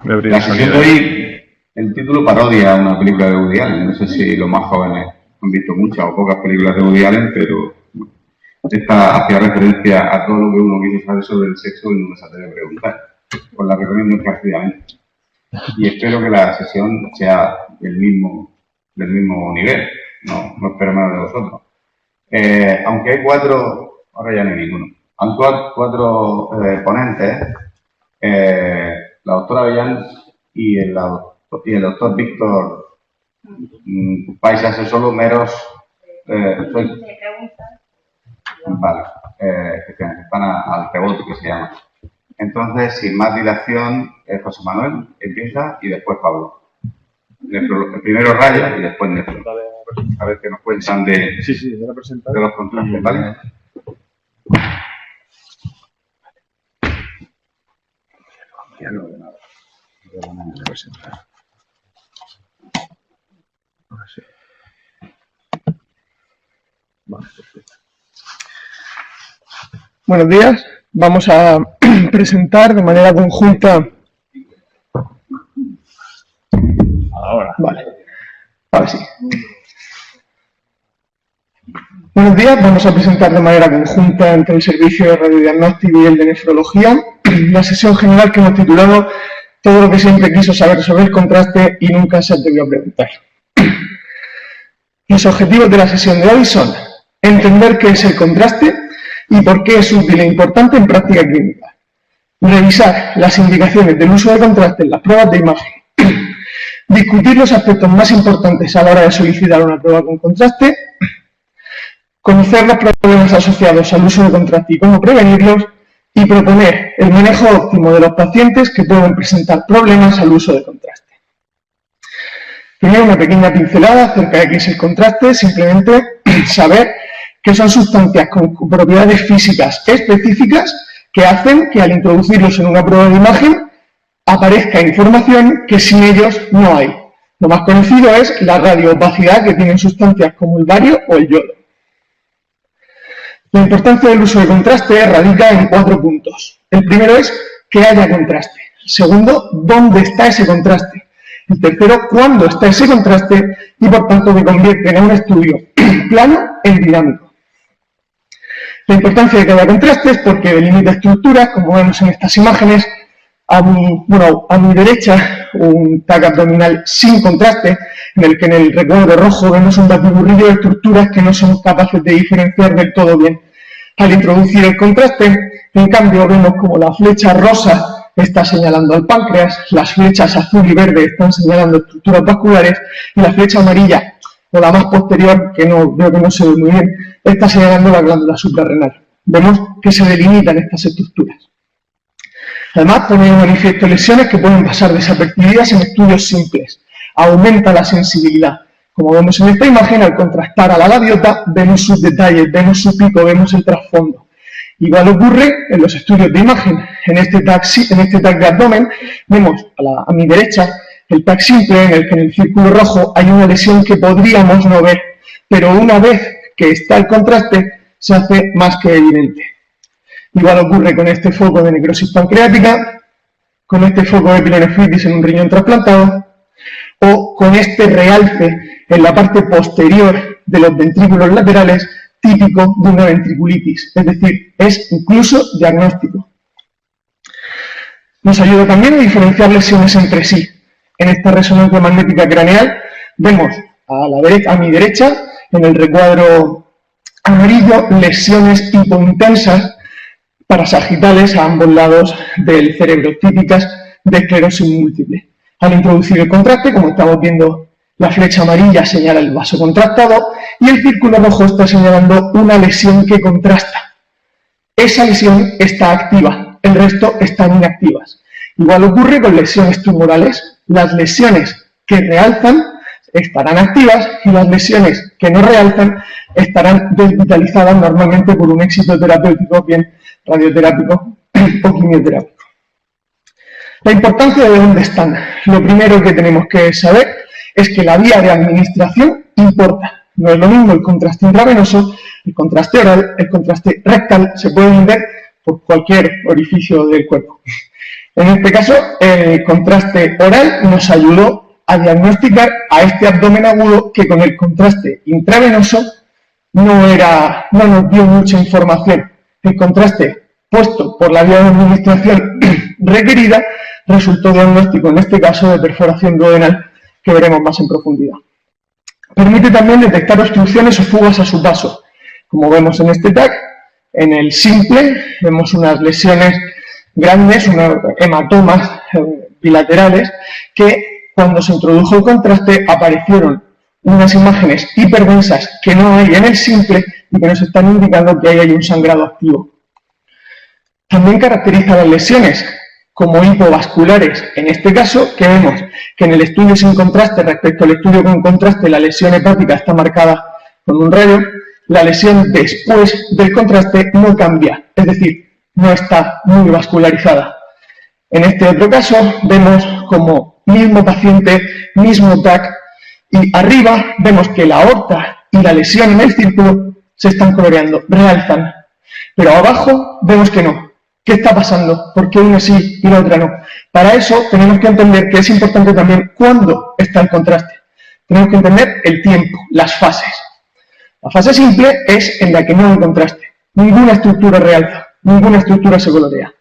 La sesión de hoy, el título parodia una película de Woody Allen. No sé si los más jóvenes han visto muchas o pocas películas de Woody Allen, pero esta hacía referencia a todo lo que uno quiso saber sobre el sexo y no se atreve a preguntar. Pues la recomiendo encarecidamente. Y espero que la sesión sea del mismo nivel. No espero menos de vosotros. Aunque hay ahora ya no hay ninguno. Aunque hay cuatro ponentes, la doctora Avellán y el doctor Víctor vais a ser solo meros están al rebote, que se llama. Entonces, sin más dilación, José Manuel empieza y después Pablo. El primero Raya y después Néstor. A ver qué nos cuentan de los contrastes, ¿vale? Ya no veo nada. Ahora sí. Vale, perfecto. Buenos días. Vamos a presentar de manera conjunta. Ahora. Vale. Ahora sí. Buenos días. Vamos a presentar de manera conjunta entre el servicio de radiodiagnóstico y el de nefrología la sesión general que hemos titulado Todo lo que siempre quiso saber sobre el contraste y nunca se atrevió a preguntar. Los objetivos de la sesión de hoy son entender qué es el contraste y por qué es útil e importante en práctica clínica, revisar las indicaciones del uso de contraste en las pruebas de imagen, discutir los aspectos más importantes a la hora de solicitar una prueba con contraste, conocer los problemas asociados al uso de contraste y cómo prevenirlos, y proponer el manejo óptimo de los pacientes que pueden presentar problemas al uso de contraste. Primero, una pequeña pincelada acerca de qué es el contraste, simplemente saber que son sustancias con propiedades físicas específicas que hacen que al introducirlos en una prueba de imagen aparezca información que sin ellos no hay. Lo más conocido es la radioopacidad que tienen sustancias como el bario o el yodo. La importancia del uso de contraste radica en 4 puntos. El primero es que haya contraste. El segundo, dónde está ese contraste. El tercero, cuándo está ese contraste y por tanto que convierte en un estudio plano en dinámico. La importancia de que haya contraste es porque delimita estructuras, como vemos en estas imágenes. A mi derecha, un TAC abdominal sin contraste, en el que en el recuadro rojo vemos un batiburrillo de estructuras que no somos capaces de diferenciar del todo bien. Al introducir el contraste, en cambio, vemos como la flecha rosa está señalando al páncreas, las flechas azul y verde están señalando estructuras vasculares, y la flecha amarilla, o la más posterior, que veo que no se ve muy bien, está señalando la glándula suprarrenal. Vemos que se delimitan estas estructuras. Además, pone de manifiesto lesiones que pueden pasar desapercibidas en estudios simples. Aumenta la sensibilidad. Como vemos en esta imagen, al contrastar a la gaviota, vemos sus detalles, vemos su pico, vemos el trasfondo. Igual ocurre en los estudios de imagen. En este TAC de abdomen, vemos a mi derecha el TAC simple, en el que en el círculo rojo hay una lesión que podríamos no ver, pero una vez que está el contraste, se hace más que evidente. Igual ocurre con este foco de necrosis pancreática, con este foco de pielonefritis en un riñón trasplantado, o con este realce en la parte posterior de los ventrículos laterales, típico de una ventriculitis, es decir, es incluso diagnóstico. Nos ayuda también a diferenciar lesiones entre sí. En esta resonancia magnética craneal vemos a mi derecha, en el recuadro amarillo, lesiones hipointensas parasagital a ambos lados del cerebro, típicas de esclerosis múltiple. Al introducir el contraste, como estamos viendo, la flecha amarilla señala el vaso contractado y el círculo rojo está señalando una lesión que contrasta. Esa lesión está activa, el resto están inactivas. Igual ocurre con lesiones tumorales. Las lesiones que realzan estarán activas y las lesiones que no realzan estarán desvitalizadas normalmente por un éxito terapéutico, bien radioterápico o quimioterápico. La importancia de dónde están. Lo primero que tenemos que saber es que la vía de administración importa. No es lo mismo el contraste intravenoso, el contraste oral, el contraste rectal, se pueden ver por cualquier orificio del cuerpo. En este caso, el contraste oral nos ayudó a diagnosticar a este abdomen agudo que con el contraste intravenoso no nos dio mucha información. El contraste puesto por la vía de administración requerida resultó diagnóstico, en este caso, de perforación duodenal, que veremos más en profundidad. Permite también detectar obstrucciones o fugas a su paso. Como vemos en este TAC, en el simple vemos unas lesiones grandes, unos hematomas bilaterales, que cuando se introdujo el contraste aparecieron unas imágenes hiperdensas que no hay en el simple y que nos están indicando que ahí hay un sangrado activo. También caracteriza las lesiones como hipovasculares, en este caso, que vemos que en el estudio sin contraste respecto al estudio con contraste la lesión hepática está marcada con un rayo, la lesión después del contraste no cambia, es decir, no está muy vascularizada. En este otro caso vemos como mismo paciente, mismo TAC, y arriba vemos que la aorta y la lesión en el círculo se están coloreando, realzan, pero abajo vemos que no. ¿Qué está pasando? ¿Por qué una sí y la otra no? Para eso tenemos que entender que es importante también cuándo está el contraste. Tenemos que entender el tiempo, las fases. La fase simple es en la que no hay contraste. Ninguna estructura realza, ninguna estructura se colorea.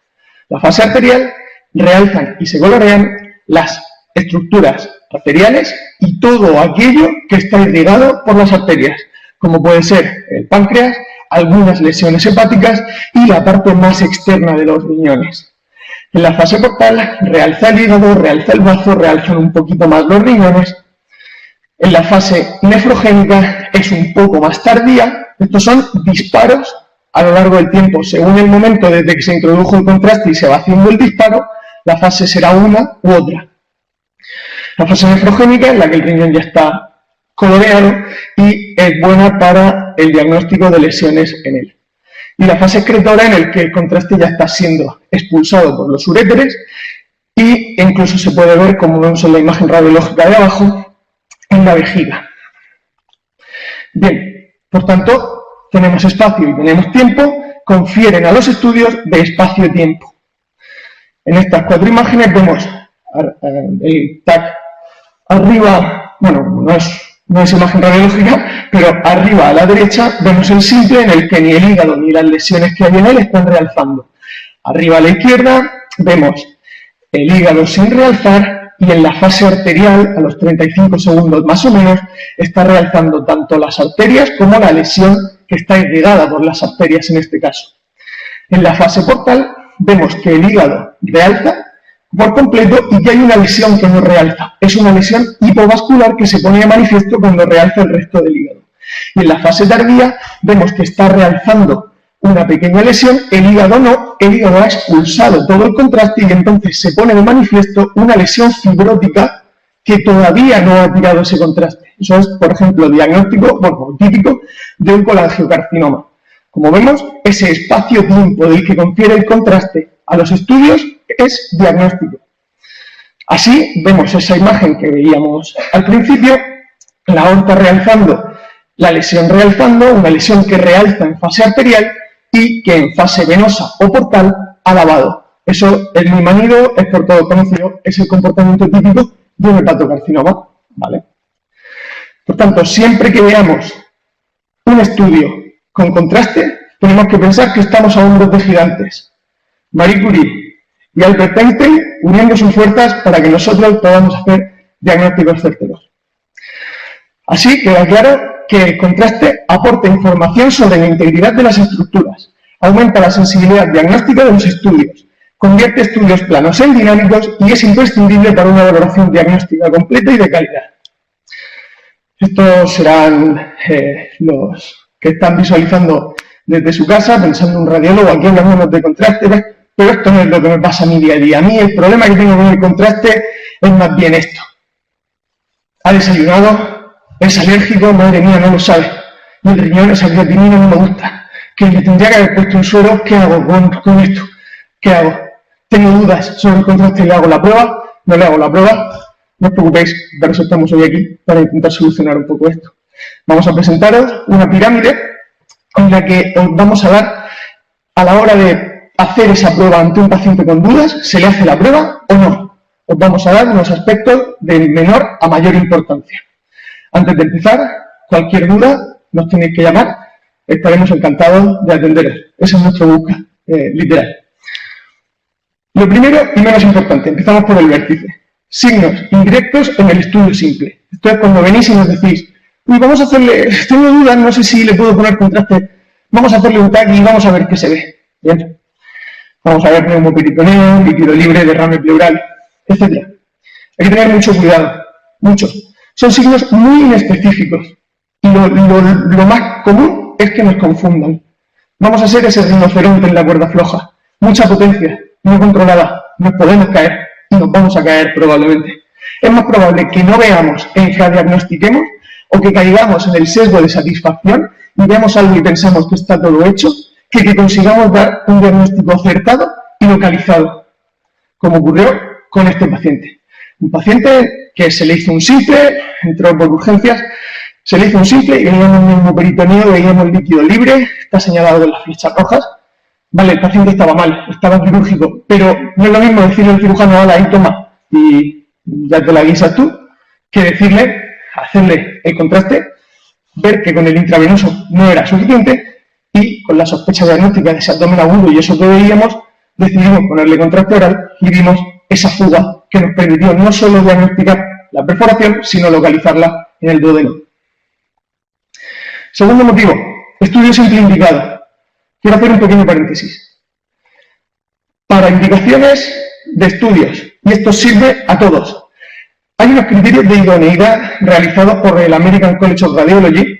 La fase arterial realzan y se colorean las estructuras arteriales y todo aquello que está irrigado por las arterias, como puede ser el páncreas, algunas lesiones hepáticas y la parte más externa de los riñones. En la fase portal realza el hígado, realza el bazo, realzan un poquito más los riñones. En la fase nefrogénica es un poco más tardía. Estos son disparos a lo largo del tiempo. Según el momento desde que se introdujo el contraste y se va haciendo el disparo, la fase será una u otra. La fase nefrogénica, en la que el riñón ya está coloreado y es buena para el diagnóstico de lesiones en él. Y la fase excretora, en la que el contraste ya está siendo expulsado por los uréteres y incluso se puede ver, como vemos en la imagen radiológica de abajo, en la vejiga. Bien, por tanto, tenemos espacio y tenemos tiempo, confieren a los estudios de espacio-tiempo. En estas 4 imágenes vemos el TAC arriba, bueno, no es imagen radiológica, pero arriba a la derecha vemos el simple en el que ni el hígado ni las lesiones que hay en él están realzando. Arriba a la izquierda vemos el hígado sin realzar y en la fase arterial, a los 35 segundos más o menos, está realzando tanto las arterias como la lesión que está irrigada por las arterias en este caso. En la fase portal vemos que el hígado realza por completo y que hay una lesión que no realza. Es una lesión hipovascular que se pone de manifiesto cuando realza el resto del hígado. Y en la fase tardía vemos que está realzando una pequeña lesión, el hígado no, el hígado ha expulsado todo el contraste y entonces se pone de manifiesto una lesión fibrótica que todavía no ha tirado ese contraste. Eso es, por ejemplo, diagnóstico, bueno, típico de un colangiocarcinoma. Como vemos, ese espacio-tiempo del que confiere el contraste a los estudios es diagnóstico. Así vemos esa imagen que veíamos al principio, la aorta realzando, la lesión realzando, una lesión que realza en fase arterial y que en fase venosa o portal ha lavado. Eso es muy manido, es por todo conocido, es el comportamiento típico de un hepatocarcinoma, ¿vale? Por tanto, siempre que veamos un estudio con contraste, tenemos que pensar que estamos a hombros de gigantes. Marie Curie y Albert Einstein uniendo sus fuerzas para que nosotros podamos hacer diagnósticos certeros. Así queda claro que el contraste aporta información sobre la integridad de las estructuras, aumenta la sensibilidad diagnóstica de los estudios, convierte estudios planos en dinámicos y es imprescindible para una valoración diagnóstica completa y de calidad. Estos serán los que están visualizando desde su casa, pensando un radiólogo, aquí hablamos de contraste, ¿ves? Pero esto no es lo que me pasa a mí día a día. A mí el problema que tengo con el contraste es más bien esto. Ha desayunado, es alérgico, madre mía, no lo sabe. Y el riñón, esa creatinina no me gusta. Que le tendría que haber puesto un suero, ¿qué hago con esto? ¿Qué hago? Tengo dudas sobre el contraste, ¿le hago la prueba? ¿No le hago la prueba? No os preocupéis, por eso estamos hoy aquí, para intentar solucionar un poco esto. Vamos a presentaros una pirámide en la que os vamos a dar, a la hora de hacer esa prueba ante un paciente con dudas, se le hace la prueba o no. Os vamos a dar unos aspectos de menor a mayor importancia. Antes de empezar, cualquier duda nos tenéis que llamar, estaremos encantados de atenderos. Ese es nuestro busca, literal. Lo primero y menos importante, empezamos por el vértice. Signos indirectos en el estudio simple. Esto es cuando venís y nos decís, uy, vamos a hacerle, tengo dudas, no sé si le puedo poner contraste, vamos a hacerle un tag y vamos a ver qué se ve. Bien. Vamos a ver neumoperitoneo, líquido libre, derrame pleural, etc. Hay que tener mucho cuidado, muchos. Son signos muy inespecíficos y lo más común es que nos confundan. Vamos a ser ese rinoceronte en la cuerda floja, mucha potencia, no controlada, nos podemos caer y nos vamos a caer probablemente. Es más probable que no veamos e infradiagnostiquemos o que caigamos en el sesgo de satisfacción y veamos algo y pensamos que está todo hecho, que consigamos dar un diagnóstico acertado y localizado, como ocurrió con este paciente. Un paciente que se le hizo un simple, entró por urgencias, se le hizo un simple y veíamos un neumoperitoneo, veíamos el líquido libre, está señalado con las flechas rojas. Vale, el paciente estaba mal, estaba quirúrgico, pero no es lo mismo decirle al cirujano, hola, ahí toma, y ya te la guisas tú, que decirle, hacerle el contraste, ver que con el intravenoso no era suficiente y con la sospecha diagnóstica de ese abdomen agudo y eso que veíamos, decidimos ponerle contraste oral y vimos esa fuga que nos permitió no solo diagnosticar la perforación, sino localizarla en el duodeno. Segundo motivo, estudio simple indicado. Quiero hacer un pequeño paréntesis. Para indicaciones de estudios, y esto sirve a todos, hay unos criterios de idoneidad realizados por el American College of Radiology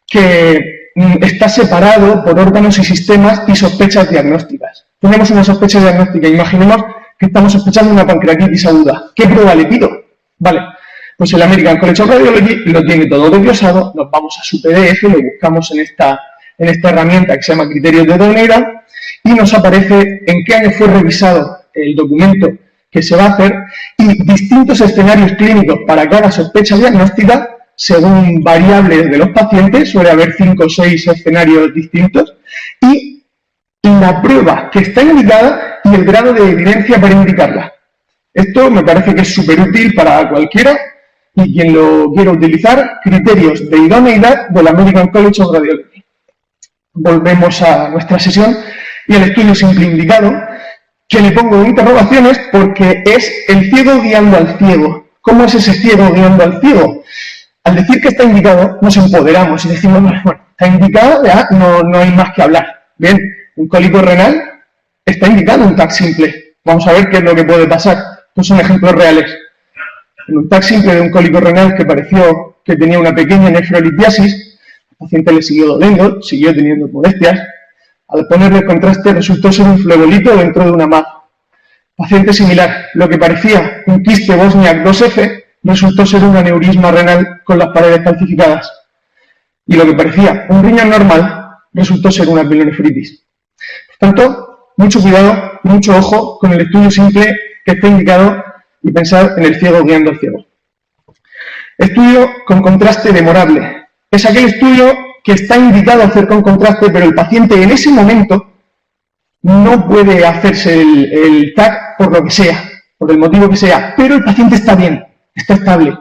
que está separado por órganos y sistemas y sospechas diagnósticas. Tenemos una sospecha diagnóstica, imaginemos que estamos sospechando una pancreatitis aguda. ¿Qué prueba le pido? Vale, pues el American College of Radiology lo tiene todo desglosado, nos vamos a su PDF, lo buscamos en esta herramienta que se llama criterios de idoneidad y nos aparece en qué año fue revisado el documento que se va a hacer y distintos escenarios clínicos para cada sospecha diagnóstica según variables de los pacientes, suele haber 5 o 6 escenarios distintos, y la prueba que está indicada y el grado de evidencia para indicarla. Esto me parece que es súper útil para cualquiera y quien lo quiera utilizar, criterios de idoneidad del American College of Radiology. Volvemos a nuestra sesión y el estudio simple indicado, que le pongo interrogaciones porque es el ciego guiando al ciego. ¿Cómo es ese ciego guiando al ciego? Al decir que está indicado, nos empoderamos y decimos, bueno, está indicado, ya no hay más que hablar. Bien, un cólico renal está indicado un TAC simple. Vamos a ver qué es lo que puede pasar. Estos son ejemplos reales. En un TAC simple de un cólico renal que pareció que tenía una pequeña nefrolitiasis, el paciente le siguió doliendo, siguió teniendo molestias. Al ponerle el contraste resultó ser un flebolito dentro de una MAD. Paciente similar, lo que parecía un quiste Bosniak 2F, resultó ser un aneurisma renal con las paredes calcificadas. Y lo que parecía un riñón normal, resultó ser una pielonefritis. Por tanto, mucho cuidado, mucho ojo con el estudio simple que está indicado y pensar en el ciego guiando al ciego. Estudio con contraste demorable. Es aquel estudio que está indicado hacer con contraste, pero el paciente en ese momento no puede hacerse el TAC por lo que sea, por el motivo que sea, pero el paciente está bien, está estable.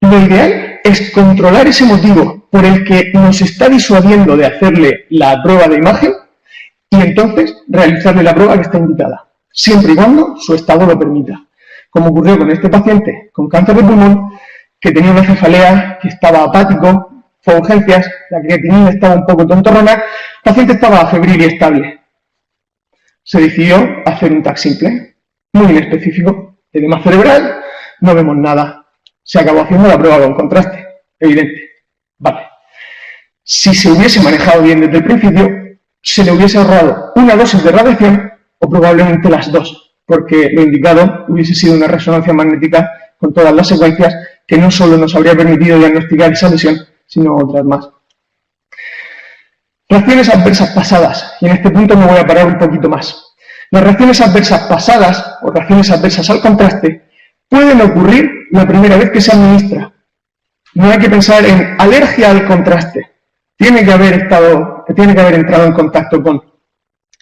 Lo ideal es controlar ese motivo por el que nos está disuadiendo de hacerle la prueba de imagen y entonces realizarle la prueba que está indicada, siempre y cuando su estado lo permita. Como ocurrió con este paciente con cáncer de pulmón, que tenía una cefalea, que estaba apático, fue a urgencias, la creatinina estaba un poco tontorrona, el paciente estaba febril y estable. Se decidió hacer un TAC simple, muy inespecífico, edema cerebral, no vemos nada. Se acabó haciendo la prueba con contraste, evidente. Vale. Si se hubiese manejado bien desde el principio, se le hubiese ahorrado una dosis de radiación o probablemente las dos, porque lo indicado hubiese sido una resonancia magnética con todas las secuencias que no solo nos habría permitido diagnosticar esa lesión, sino otras más. Reacciones adversas pasadas, y en este punto me voy a parar un poquito más. Las reacciones adversas pasadas o reacciones adversas al contraste pueden ocurrir la primera vez que se administra. No hay que pensar en alergia al contraste. Tiene que haber entrado en contacto con.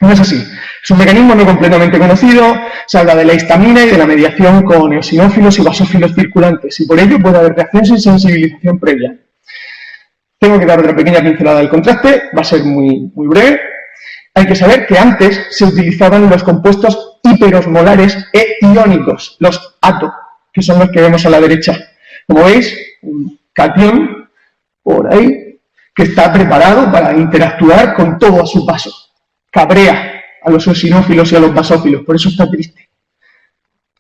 No es así. Es un mecanismo no completamente conocido, se habla de la histamina y de la mediación con eosinófilos y basófilos circulantes, y por ello puede haber reacción sin sensibilización previa. Tengo que dar otra pequeña pincelada del contraste, va a ser muy breve. Hay que saber que antes se utilizaban los compuestos hiperosmolares e iónicos, los ATO, que son los que vemos a la derecha. Como veis, un catión, por ahí, que está preparado para interactuar con todo a su paso. Cabrea a los eosinófilos y a los basófilos, por eso está triste.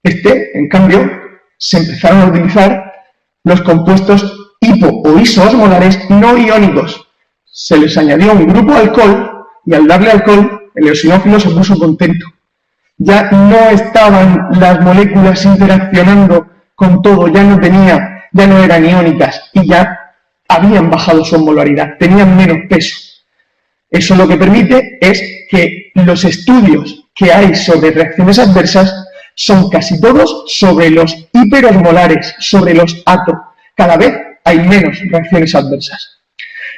En cambio, se empezaron a utilizar los compuestos hipo o isoosmolares no iónicos. Se les añadió un grupo de alcohol y al darle alcohol, el eosinófilo se puso contento. Ya no estaban las moléculas interaccionando con todo, ya no eran iónicas y ya habían bajado su osmolaridad, tenían menos peso. Eso lo que permite es que los estudios que hay sobre reacciones adversas son casi todos sobre los hiperosmolares, sobre los ATO. Cada vez hay menos reacciones adversas.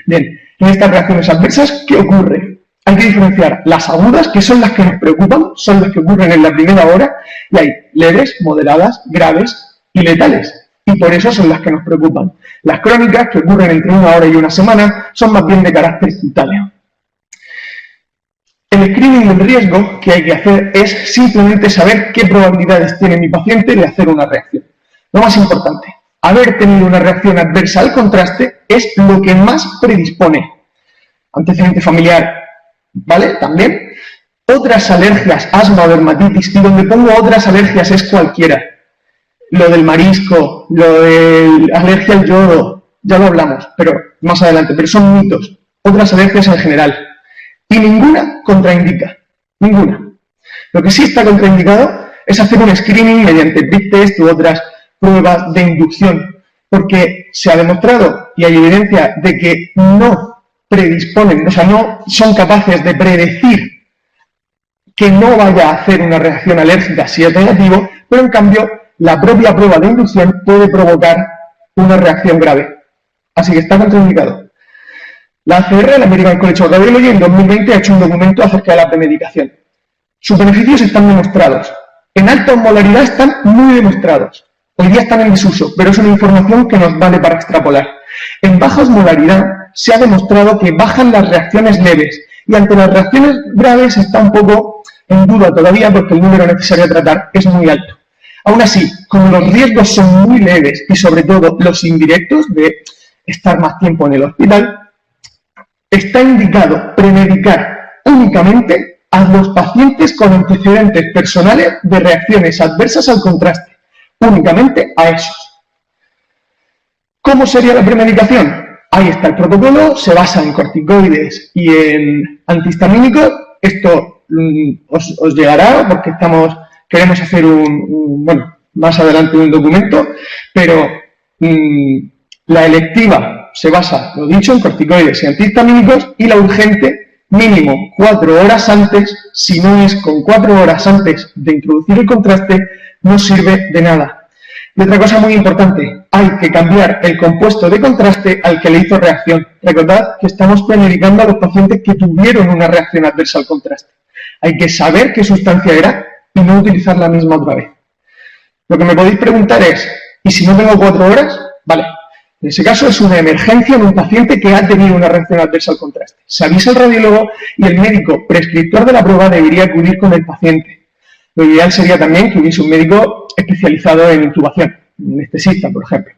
Bien, en estas reacciones adversas, ¿qué ocurre? Hay que diferenciar las agudas, que son las que nos preocupan, son las que ocurren en la primera hora, y hay leves, moderadas, graves y letales. Y por eso son las que nos preocupan. Las crónicas, que ocurren entre 1 hora y 1 semana, son más bien de carácter cutáneo. El screening del riesgo que hay que hacer es simplemente saber qué probabilidades tiene mi paciente de hacer una reacción. Lo más importante, haber tenido una reacción adversa al contraste es lo que más predispone. Antecedente familiar, ¿vale? También. Otras alergias, asma o dermatitis, y donde pongo otras alergias es cualquiera. Lo del marisco, lo de alergia al yodo, ya lo hablamos, pero más adelante, pero son mitos. Otras alergias en general. Y ninguna contraindica, ninguna. Lo que sí está contraindicado es hacer un screening mediante PIC test u otras pruebas de inducción, porque se ha demostrado y hay evidencia de que no predisponen, o sea, no son capaces de predecir que no vaya a hacer una reacción alérgica si es negativo, pero en cambio la propia prueba de inducción puede provocar una reacción grave. Así que está contraindicado. La ACR, la American College of Radiology, en 2020 ha hecho un documento acerca de la premedicación. Sus beneficios están demostrados. En alta osmolaridad están muy demostrados. Hoy día están en desuso, pero es una información que nos vale para extrapolar. En baja osmolaridad se ha demostrado que bajan las reacciones leves y ante las reacciones graves está un poco en duda todavía porque el número necesario a tratar es muy alto. Aún así, como los riesgos son muy leves y sobre todo los indirectos de estar más tiempo en el hospital, está indicado premedicar únicamente a los pacientes con antecedentes personales de reacciones adversas al contraste. Únicamente a esos. ¿Cómo sería la premedicación? Ahí está el protocolo, se basa en corticoides y en antihistamínicos. Esto os llegará porque queremos hacer más adelante un documento, pero la electiva se basa, lo dicho, en corticoides y antihistamínicos y la urgente mínimo 4 horas antes, si no es con 4 horas antes de introducir el contraste, no sirve de nada. Y otra cosa muy importante, hay que cambiar el compuesto de contraste al que le hizo reacción. Recordad que estamos premedicando a los pacientes que tuvieron una reacción adversa al contraste. Hay que saber qué sustancia era y no utilizar la misma otra vez. Lo que me podéis preguntar es, ¿y si no tengo 4 horas? Vale. En ese caso es una emergencia en un paciente que ha tenido una reacción adversa al contraste. Se avisa al radiólogo y el médico prescriptor de la prueba debería acudir con el paciente. Lo ideal sería también que hubiese un médico especializado en intubación, un anestesista, por ejemplo.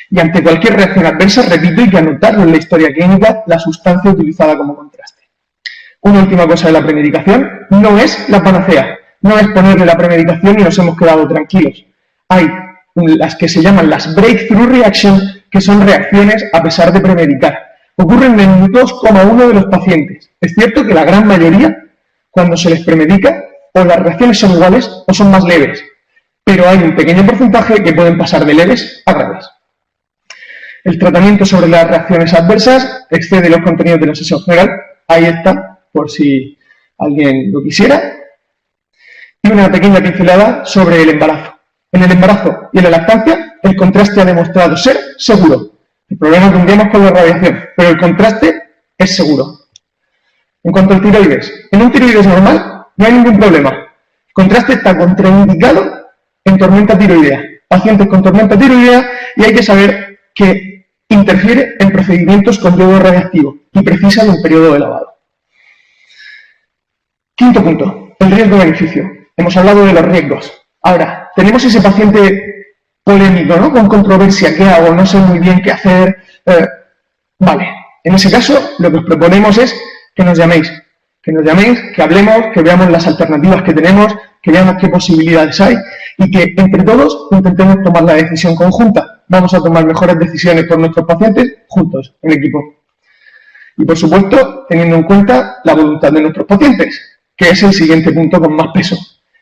Y ante cualquier reacción adversa, repito, hay que anotarlo en la historia clínica la sustancia utilizada como contraste. Una última cosa de la premedicación, no es la panacea, no es ponerle la premedicación y nos hemos quedado tranquilos. Hay las que se llaman las breakthrough reactions, que son reacciones a pesar de premedicar. Ocurren en el 2,1 de los pacientes. Es cierto que la gran mayoría, cuando se les premedica, o las reacciones son iguales o son más leves, pero hay un pequeño porcentaje que pueden pasar de leves a graves. El tratamiento sobre las reacciones adversas excede los contenidos de la sesión general. Ahí está, por si alguien lo quisiera. Y una pequeña pincelada sobre el embarazo. En el embarazo y en la lactancia, el contraste ha demostrado ser seguro. El problema tendríamos con la radiación, pero el contraste es seguro. En cuanto al tiroides, en un tiroides normal no hay ningún problema. El contraste está contraindicado en tormenta tiroidea. Pacientes con tormenta tiroidea, y hay que saber que interfiere en procedimientos con yodo radiactivo y precisa de un periodo de lavado. Quinto punto, el riesgo-beneficio. Hemos hablado de los riesgos. Ahora, tenemos ese paciente polémico, ¿no? Con controversia, ¿qué hago? No sé muy bien qué hacer. Vale, en ese caso lo que os proponemos es que nos llaméis, que hablemos, que veamos las alternativas que tenemos, que veamos qué posibilidades hay y que entre todos intentemos tomar la decisión conjunta. Vamos a tomar mejores decisiones por nuestros pacientes juntos, en equipo. Y por supuesto, teniendo en cuenta la voluntad de nuestros pacientes, que es el siguiente punto con más peso.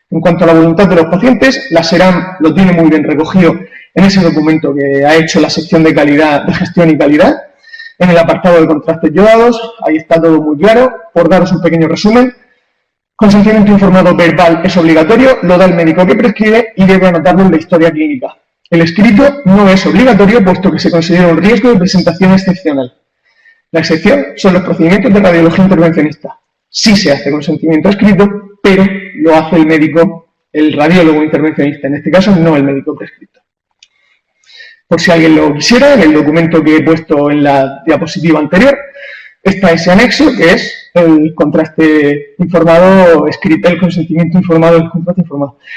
En cuanto a la voluntad de los pacientes, la SERAM lo tiene muy bien recogido en ese documento que ha hecho la sección de calidad, de gestión y calidad, en el apartado de contrastes yodados. Ahí está todo muy claro. Por daros un pequeño resumen, consentimiento informado verbal es obligatorio, lo da el médico que prescribe y debe anotarlo en la historia clínica. El escrito no es obligatorio, puesto que se considera un riesgo de presentación excepcional. La excepción son los procedimientos de radiología intervencionista. Sí se hace consentimiento escrito, pero lo hace el médico, el radiólogo intervencionista, en este caso no el médico prescrito. Por si alguien lo quisiera, en el documento que he puesto en la diapositiva anterior, está ese anexo, que es el contraste informado escrito, el consentimiento informado,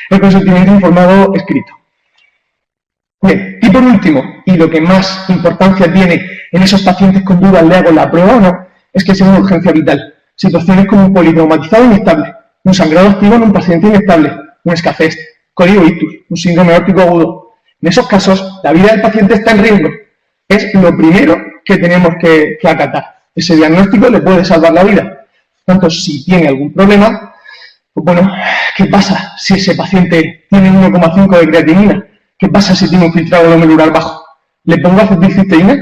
el consentimiento informado escrito. Bien, y por último, y lo que más importancia tiene en esos pacientes con dudas, ¿le hago la prueba o no?, es que sea una urgencia vital. Situaciones como un politraumatizado inestable, un sangrado activo en un paciente inestable, un escafés, código ictus, un síndrome óptico agudo. En esos casos, la vida del paciente está en riesgo. Es lo primero que tenemos que acatar. Ese diagnóstico le puede salvar la vida. Por tanto, si tiene algún problema, pues bueno, ¿qué pasa si ese paciente tiene 1,5 de creatinina? ¿Qué pasa si tiene un filtrado glomerular bajo? ¿Le pongo acetilcisteína?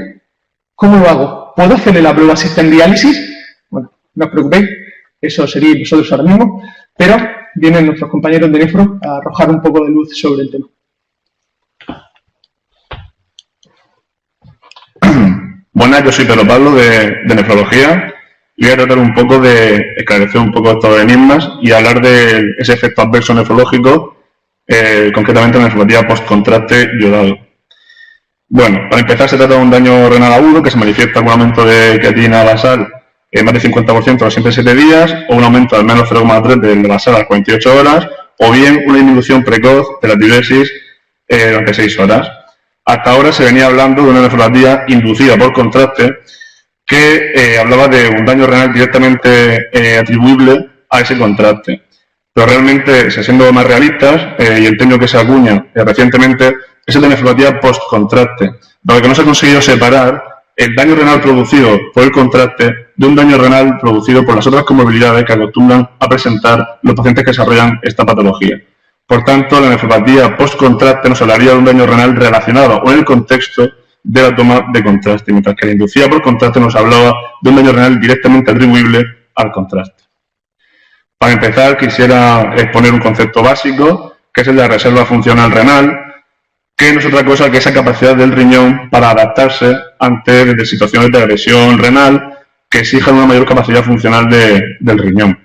¿Cómo lo hago? ¿Puedo hacerle la prueba si está en diálisis? Bueno, no os preocupéis, eso sería vosotros ahora mismo, pero vienen nuestros compañeros de nefro a arrojar un poco de luz sobre el tema. Buenas, yo soy Pedro Pablo de nefrología y voy a tratar un poco de esclarecer un poco estos enigmas y hablar de ese efecto adverso nefrológico, concretamente la nefropatía post-contraste yodado. Bueno, para empezar se trata de un daño renal agudo que se manifiesta con un aumento de creatinina basal en más de 50% a los 7 días, o un aumento al menos 0,3 de basal a las 48 horas, o bien una disminución precoz de la diuresis durante 6 horas. Hasta ahora se venía hablando de una nefropatía inducida por contraste que hablaba de un daño renal directamente atribuible a ese contraste. Pero realmente, siendo más realistas, y el término que se acuña recientemente es el de nefropatía post-contraste, dado que no se ha conseguido separar el daño renal producido por el contraste de un daño renal producido por las otras comorbilidades que acostumbran a presentar los pacientes que desarrollan esta patología. Por tanto, la nefropatía post-contraste nos hablaría de un daño renal relacionado o en el contexto de la toma de contraste, mientras que la inducida por contraste nos hablaba de un daño renal directamente atribuible al contraste. Para empezar, quisiera exponer un concepto básico, que es el de la reserva funcional renal, que no es otra cosa que esa capacidad del riñón para adaptarse ante situaciones de agresión renal que exijan una mayor capacidad funcional del riñón.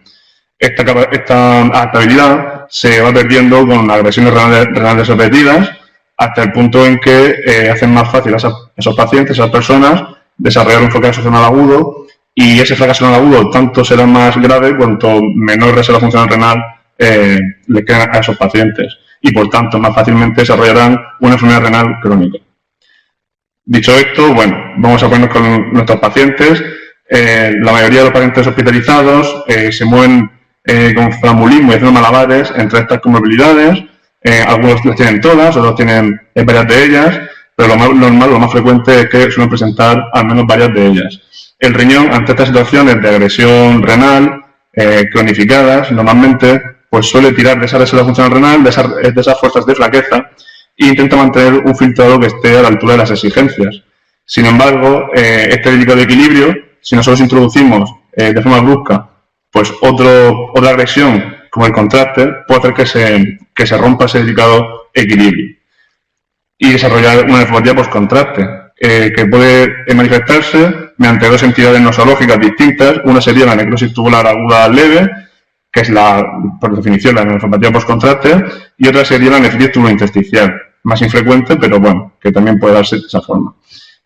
Esta adaptabilidad se va perdiendo con agresiones renales repetidas hasta el punto en que hacen más fácil a esos pacientes, a esas personas, desarrollar un fracaso funcional agudo, y ese fracaso funcional agudo tanto será más grave cuanto menor reserva funcional renal le quedan a esos pacientes, y por tanto más fácilmente desarrollarán una enfermedad renal crónica. Dicho esto, bueno, vamos a ponernos con nuestros pacientes. La mayoría de los pacientes hospitalizados se mueven con funambulismo y haciendo malabares entre estas comorbilidades. Algunos las tienen todas, otros tienen varias de ellas, pero lo más normal, lo más frecuente es que suelen presentar al menos varias de ellas. El riñón, ante estas situaciones de agresión renal cronificadas, normalmente pues suele tirar de esa reserva funcional renal, de esas fuerzas de flaqueza, e intenta mantener un filtrado que esté a la altura de las exigencias. Sin embargo, este delicado equilibrio, si nosotros introducimos de forma brusca pues otra agresión como el contraste, puede hacer que se rompa ese delicado equilibrio y desarrollar una nefropatía post-contraste. que puede manifestarse mediante dos entidades nosológicas distintas. Una sería la necrosis tubular aguda leve, que es por definición la nefropatía postcontraste, y otra sería la nefritis tubulointersticial, más infrecuente, pero bueno, que también puede darse de esa forma.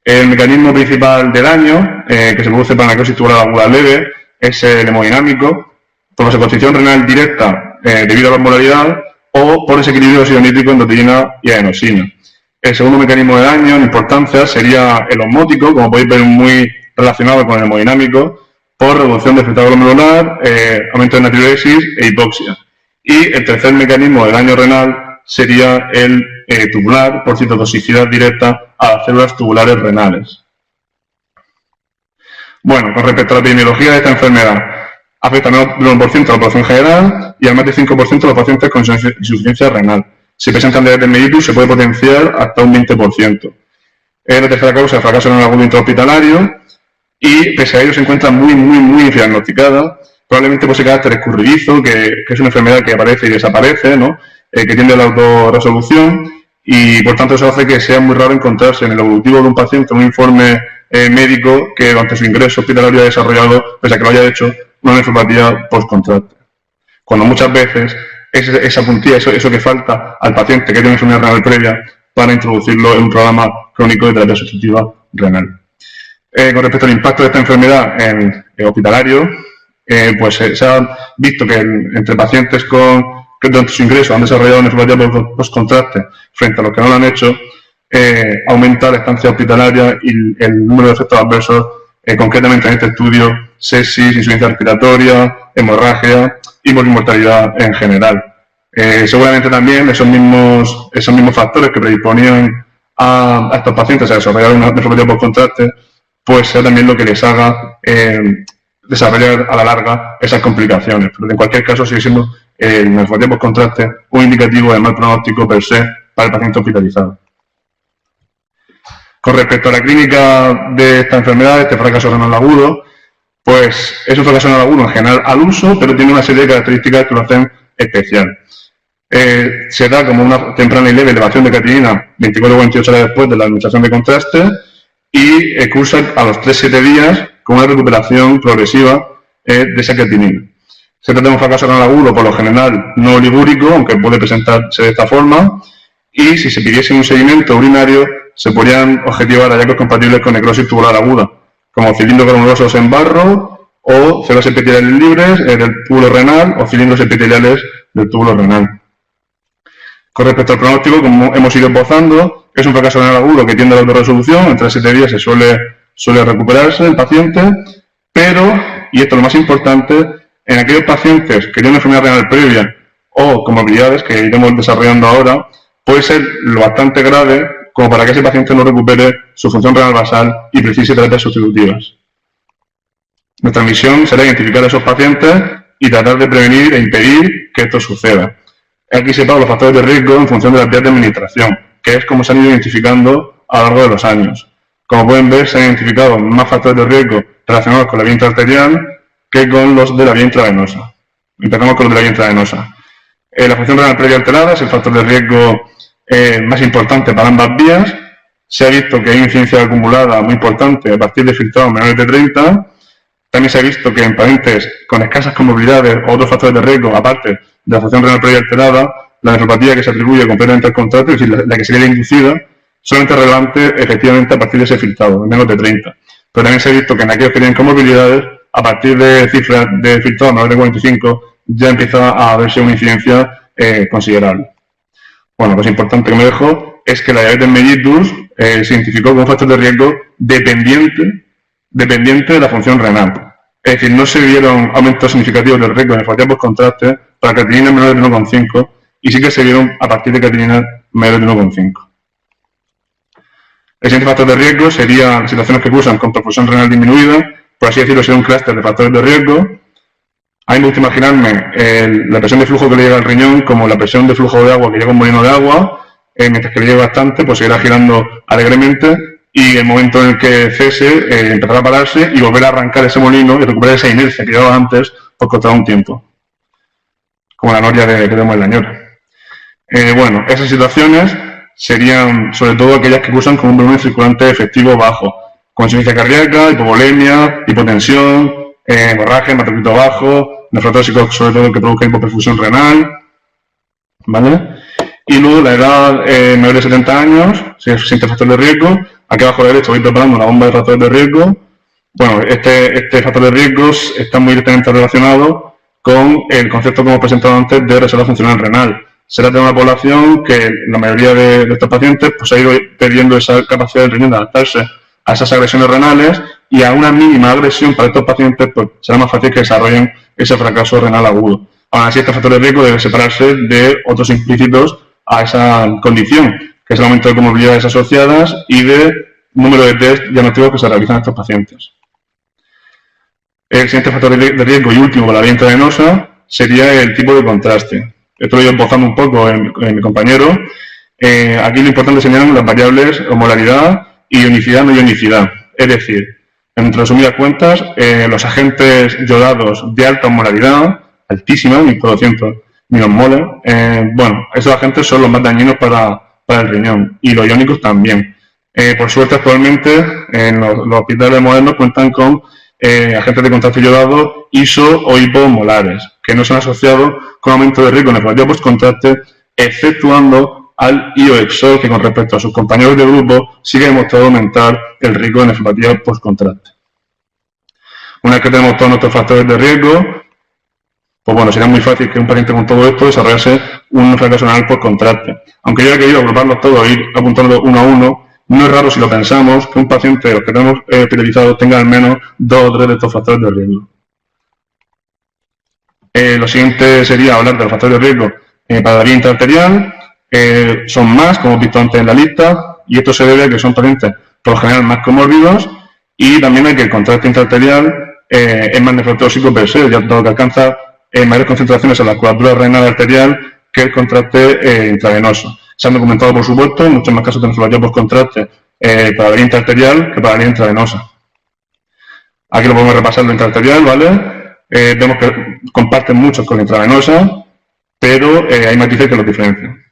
El mecanismo principal de daño que se produce para la necrosis tubular aguda leve es el hemodinámico, por vasoconstricción renal directa debido a la osmolaridad o por desequilibrio óxido-nítrico, endotelina y adenosina. El segundo mecanismo de daño en importancia sería el osmótico, como podéis ver muy relacionado con el hemodinámico, por reducción del filtrado glomerular, aumento de natriuresis e hipoxia. Y el tercer mecanismo de daño renal sería el tubular, por citotoxicidad directa a las células tubulares renales. Bueno, con respecto a la epidemiología de esta enfermedad, afecta al menos del 1% a la población general y al más del 5% a los pacientes con insuficiencia renal. Si presentan diabetes mellitus, se puede potenciar hasta un 20%. La tercera causa es el fracaso renal agudo intrahospitalario y, pese a ello, se encuentra muy diagnosticada, probablemente por ese carácter escurridizo, que es una enfermedad que aparece y desaparece, ¿no? Que tiende a la autorresolución y, por tanto, eso hace que sea muy raro encontrarse en el evolutivo de un paciente un informe médico que durante su ingreso hospitalario ha desarrollado, pese a que lo haya hecho, una nefropatía postcontraste. Cuando muchas veces esa puntilla, eso que falta al paciente que tiene una enfermedad renal previa para introducirlo en un programa crónico de terapia sustitutiva renal. Con respecto al impacto de esta enfermedad en hospitalario, pues se ha visto que entre pacientes que durante su ingreso han desarrollado nefropatía postcontraste frente a los que no lo han hecho, aumenta la estancia hospitalaria y el número de efectos adversos, concretamente en este estudio, sepsis, insuficiencia respiratoria, hemorragia y morimortalidad en general. Seguramente también esos mismos factores que predisponían a estos pacientes a desarrollar una nefropatía postcontraste, pues sea también lo que les haga desarrollar a la larga esas complicaciones. Pero en cualquier caso sigue siendo el nefropatía postcontraste un indicativo de mal pronóstico per se para el paciente hospitalizado. Con respecto a la clínica de esta enfermedad, este fracaso renal agudo, pues es un fracaso renal agudo en general al uso, pero tiene una serie de características que lo hacen especial. Se da como una temprana y leve elevación de creatinina 24 o 48 horas después de la administración de contraste y cursa a los 3-7 días con una recuperación progresiva de esa creatinina. Se trata de un fracaso renal agudo, por lo general no oligúrico, aunque puede presentarse de esta forma, y si se pidiese un seguimiento urinario, se podrían objetivar hallazgos compatibles con necrosis tubular aguda, como cilindros granulosos en barro o células epiteliales libres del túbulo renal o cilindros epiteliales del túbulo renal. Con respecto al pronóstico, como hemos ido esbozando, es un fracaso renal agudo que tiende a la autorresolución, en 3-7 días se suele recuperarse el paciente, pero, y esto es lo más importante, en aquellos pacientes que tienen una enfermedad renal previa o comorbilidades que iremos desarrollando ahora, puede ser lo bastante grave como para que ese paciente no recupere su función renal basal y precise terapias sustitutivas. Nuestra misión será identificar a esos pacientes y tratar de prevenir e impedir que esto suceda. Aquí separamos los factores de riesgo en función de las vías de administración, que es como se han ido identificando a lo largo de los años. Como pueden ver, se han identificado más factores de riesgo relacionados con la vía intraarterial que con los de la vía intravenosa. Empezamos con los de la vía intravenosa. La función renal previa alterada es el factor de riesgo más importante para ambas vías. Se ha visto que hay incidencia acumulada muy importante a partir de filtrados menores de 30. También se ha visto que en pacientes con escasas comorbilidades o otros factores de riesgo, aparte de la función renal previa alterada, la nefropatía que se atribuye completamente al contraste, es decir, la que sería inducida, solamente es relevante efectivamente a partir de ese filtrado, menos de 30. Pero también se ha visto que en aquellos que tienen comorbilidades, a partir de cifras de filtrado menores de 45, ya empieza a verse una incidencia considerable. Bueno, lo importante que me dejo es que la diabetes mellitus se identificó como un factor de riesgo dependiente de la función renal. Es decir, no se vieron aumentos significativos del riesgo de nefropatía postcontraste para creatinina menores de 1,5 y sí que se vieron a partir de creatinina menores de 1,5. El siguiente factor de riesgo serían situaciones que cursan con perfusión renal disminuida, por así decirlo, sería un clúster de factores de riesgo. A mí me gusta imaginarme la presión de flujo que le llega al riñón como la presión de flujo de agua que llega a un molino de agua, mientras que le llegue bastante, pues seguirá girando alegremente y el momento en el que cese, empezará a pararse y volver a arrancar ese molino y recuperar esa inercia que llevaba antes, pues costará un tiempo. Como la noria que vemos en la ñora. Bueno, esas situaciones serían sobre todo aquellas que cursan con un volumen circulante efectivo bajo, con insuficiencia cardíaca, hipovolemia, hipotensión, hemorragia, hematocrito bajo, nefrotóxicos sobre todo que provoca hipoperfusión renal, ¿vale? Y luego la edad mayor de 70 años, si es siguiente factor de riesgo. Aquí abajo a la derecha voy preparando una bomba de factores de riesgo. Bueno, este factor de riesgos está muy directamente relacionado con el concepto que hemos presentado antes de reserva funcional renal. Se trata de una población que la mayoría de estos pacientes pues, ha ido perdiendo esa capacidad del riñón de adaptarse a esas agresiones renales, y a una mínima agresión para estos pacientes pues, será más fácil que desarrollen ese fracaso renal agudo. Aún así, este factor de riesgo debe separarse de otros implícitos a esa condición, que es el aumento de comorbilidades asociadas y de número de test diagnósticos que se realizan a estos pacientes. El siguiente factor de riesgo y último para la vía intravenosa sería el tipo de contraste. Esto lo he ido empozando un poco en mi compañero. Aquí lo importante serían las variables osmolaridad y ionicidad no ionicidad. Es decir, en resumidas cuentas, los agentes yodados de alta osmolaridad, altísima, 1200 milosmoles, bueno, esos agentes son los más dañinos para el riñón, y los iónicos también. Por suerte, actualmente, en los hospitales modernos cuentan con agentes de contraste yodado iso o hipoosmolares, que no son asociados con aumento de riesgo de nefropatía postcontraste, exceptuando al ioexol, que con respecto a sus compañeros de grupo sigue demostrado aumentar el riesgo de nefropatía postcontraste. Una vez que tenemos todos nuestros factores de riesgo, pues bueno, sería muy fácil que un paciente con todo esto desarrollase un fracaso renal postcontraste. Aunque yo he querido agruparlos todos e ir apuntando uno a uno, no es raro si lo pensamos que un paciente de los que tenemos priorizados tenga al menos 2 o 3 de estos factores de riesgo. Lo siguiente sería hablar de los factores de riesgo para la vía intraarterial. Son más, como hemos visto antes en la lista, y esto se debe a que son pacientes por lo general más comórbidos, y también a que el contraste intraarterial es más nefrotóxico per se, ya dado que alcanza mayores concentraciones en la curvatura renal arterial que el contraste intravenoso. Se han documentado, por supuesto, en muchos más casos de nefropatía postcontraste para la vía intraarterial que para la vía intravenosa. Aquí lo podemos repasar lo intraarterial, ¿vale? Vemos que comparten muchos con la intravenosa, pero hay matices que los diferencian.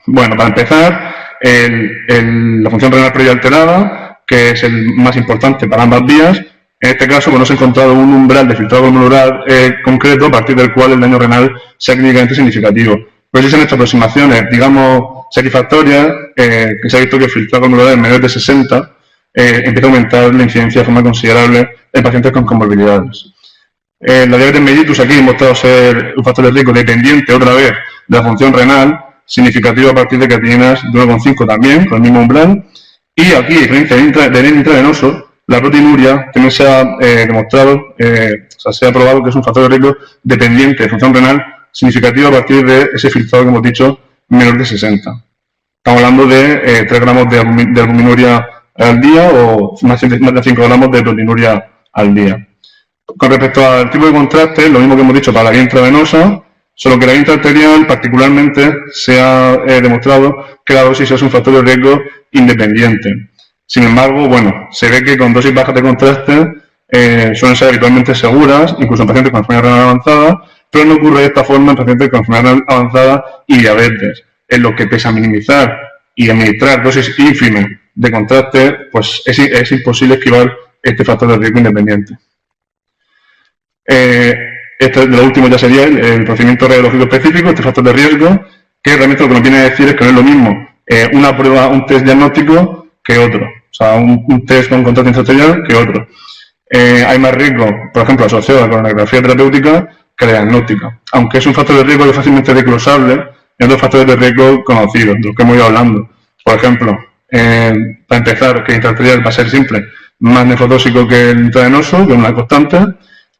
Bueno, para empezar, la función renal previa alterada, que es el más importante para ambas vías. En este caso, bueno, se ha encontrado un umbral de filtrado glomerular concreto a partir del cual el daño renal sea clínicamente significativo. Pero si se han hecho aproximaciones, digamos, satisfactorias, que se ha visto que el filtrado glomerular en menores de 60 empieza a aumentar la incidencia de forma considerable en pacientes con comorbilidades. La diabetes mellitus aquí ha demostrado ser un factor de riesgo dependiente, otra vez, de la función renal, significativo a partir de creatininas de 1,5 también, con el mismo umbral. Y aquí, a diferencia del intravenoso, la proteinuria también se ha demostrado, se ha probado que es un factor de riesgo dependiente de función renal significativo a partir de ese filtrado que hemos dicho menor de 60. Estamos hablando de 3 gramos de albuminuria al día o más de 5 gramos de proteinuria al día. Con respecto al tipo de contraste, lo mismo que hemos dicho para la vía intravenosa, solo que la vía intraarterial particularmente se ha demostrado que la dosis es un factor de riesgo independiente. Sin embargo, bueno, se ve que con dosis bajas de contraste suelen ser habitualmente seguras, incluso en pacientes con enfermedad renal avanzada, pero no ocurre de esta forma en pacientes con enfermedad renal avanzada y diabetes, en lo que pese a minimizar y administrar dosis ínfimas de contraste, pues es imposible esquivar este factor de riesgo independiente. Este, lo último ya sería el procedimiento radiológico específico, este factor de riesgo, que realmente lo que nos viene a decir es que no es lo mismo una prueba, un test diagnóstico que otro, o sea, un test con contraste intraarterial que otro. Hay más riesgo, por ejemplo, asociado a la coronografía terapéutica que la diagnóstica, aunque es un factor de riesgo que es fácilmente desglosable en otros factores de riesgo conocidos, de los que hemos ido hablando. Por ejemplo, para empezar, que el intraarterial va a ser siempre más nefrotóxico que el intravenoso, que es una constante.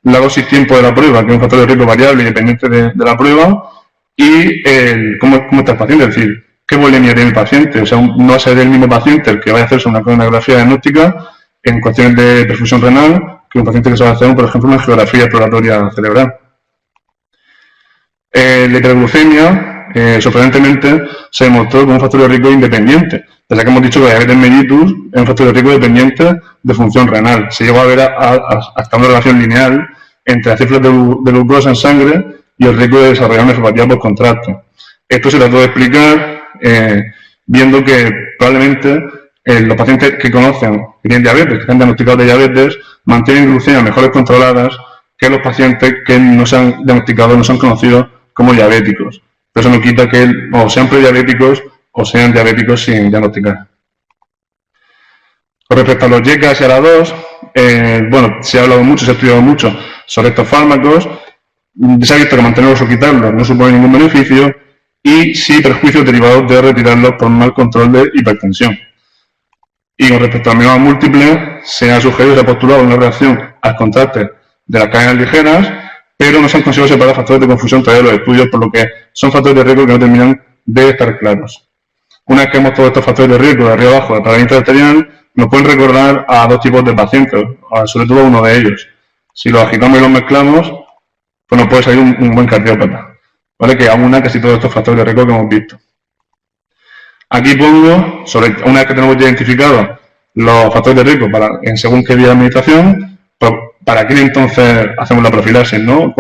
La dosis tiempo de la prueba, que es un factor de riesgo variable independiente de la prueba, y cómo está el paciente, es decir, qué volemia tiene el paciente. O sea, no va a ser el mismo paciente el que vaya a hacerse una coronografía diagnóstica en cuestiones de perfusión renal que un paciente que se va a hacer, por ejemplo, una geografía exploratoria cerebral. La hiperglucemia, sorprendentemente, se demostró como un factor de riesgo independiente. Desde que hemos dicho que la diabetes mellitus es un factor de riesgo dependiente de función renal. Se llegó a ver hasta una relación lineal entre las cifras de glucosa en sangre y el riesgo de desarrollar nefropatía postcontraste. Esto se trató de explicar viendo que probablemente los pacientes que conocen que tienen diabetes, que están diagnosticados de diabetes, mantienen glucemias mejores controladas que los pacientes que no se han diagnosticado, no son conocidos como diabéticos. Pero eso no quita que o sean prediabéticos o sean diabéticos sin diagnosticar. Con respecto a los YECAS y a la 2, bueno, se ha hablado mucho, se ha estudiado mucho sobre estos fármacos. Se ha visto que mantenerlos o quitarlos no supone ningún beneficio y sí perjuicios derivados de retirarlos por un mal control de hipertensión. Y con respecto a la mieloma múltiple, se ha sugerido, se ha postulado una reacción al contraste de las cadenas ligeras, pero no se han conseguido separar factores de confusión todavía de los estudios, por lo que son factores de riesgo que no terminan de estar claros. Una vez que hemos todos estos factores de riesgo de arriba abajo para la intraarterial, nos pueden recordar a dos tipos de pacientes, sobre todo uno de ellos. Si los agitamos y los mezclamos, pues nos puede salir un buen cardiópata, ¿vale? Que aúna casi todos estos factores de riesgo que hemos visto. Aquí pongo, una vez que tenemos ya identificado los factores de riesgo en según qué vía de administración, pues ¿para qué entonces hacemos la profilaxis, no?